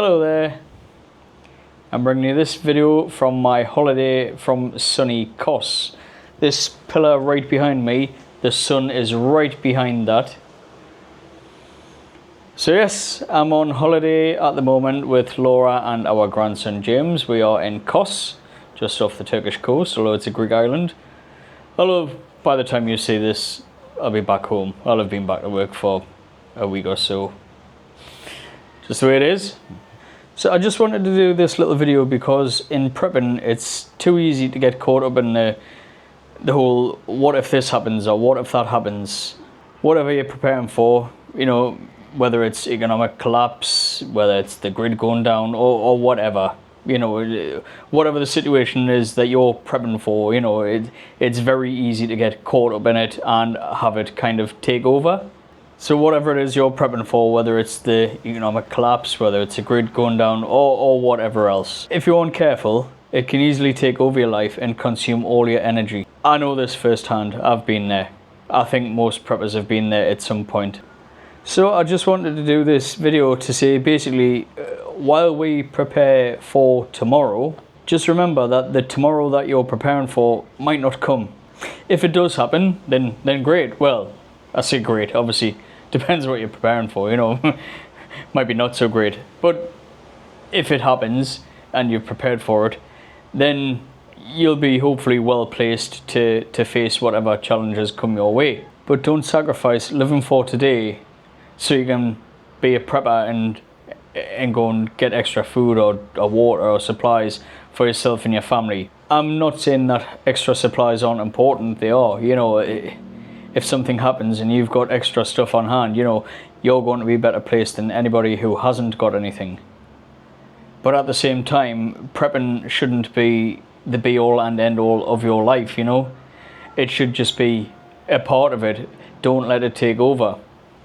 Hello there, I'm bringing you this video from my holiday from sunny Kos. This pillar right behind me, the sun is right behind that. So yes, I'm on holiday at the moment with Laura and our grandson James. We are in Kos, just off the Turkish coast, although it's a Greek island. Although by the time you see this, I'll be back home. I'll have been back to work for a week or so. Just the way it is. So I just wanted to do this little video because in prepping it's too easy to get caught up in the whole what if this happens or what if that happens. Whatever you're preparing for, you know, whether it's economic collapse, whether it's the grid going down or whatever, you know, whatever the situation is that you're prepping for, you know, it's very easy to get caught up in it and have it kind of take over. So whatever it is you're prepping for, whether it's the economic collapse, whether it's a grid going down or whatever else, if you aren't careful, it can easily take over your life and consume all your energy. I know this firsthand, I've been there. I think most preppers have been there at some point. So I just wanted to do this video to say basically, while we prepare for tomorrow, just remember that the tomorrow that you're preparing for might not come. If it does happen, then great. Well, I say great, obviously. Depends what you're preparing for, you know. Might be not so great. But if it happens and you're prepared for it, then you'll be hopefully well placed to face whatever challenges come your way. But don't sacrifice living for today so you can be a prepper and go and get extra food or water or supplies for yourself and your family. I'm not saying that extra supplies aren't important, they are, you know. If something happens and you've got extra stuff on hand, you know, you're going to be better placed than anybody who hasn't got anything. But at the same time, prepping shouldn't be the be-all and end-all of your life, you know. It should just be a part of it. Don't let it take over.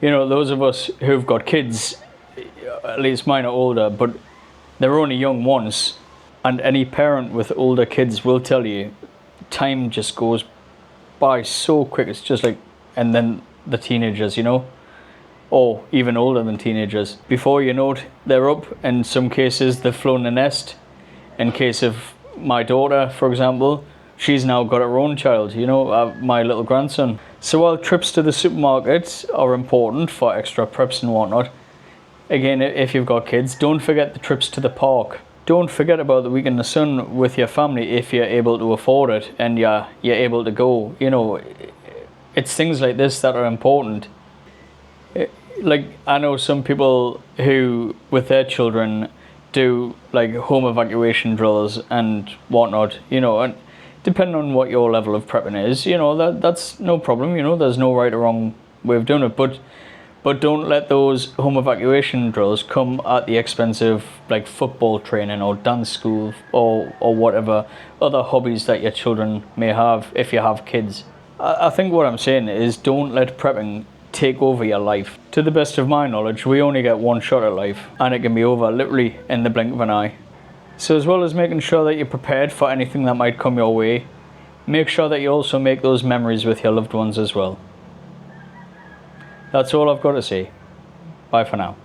You know, those of us who've got kids, at least mine are older, but they're only young ones. And any parent with older kids will tell you, time just goes by so quick. It's just like, and then the teenagers, you know, or even older than teenagers, before you know it, they're up. In some cases they've flown the nest. In case of my daughter, for example, she's now got her own child, you know, my little grandson. So while trips to the supermarket are important for extra preps and whatnot, again, if you've got kids, don't forget the trips to the park. Don't forget about the week in the sun with your family if you're able to afford it and you're able to go. You know, it's things like this that are important. Like, I know some people who, with their children, do like home evacuation drills and whatnot, you know, and depending on what your level of prepping is, you know, that's no problem, you know, there's no right or wrong way of doing it. But don't let those home evacuation drills come at the expense of like football training or dance school or whatever other hobbies that your children may have if you have kids. I think what I'm saying is don't let prepping take over your life. To the best of my knowledge, we only get one shot at life and it can be over literally in the blink of an eye. So as well as making sure that you're prepared for anything that might come your way, make sure that you also make those memories with your loved ones as well. That's all I've got to say. Bye for now.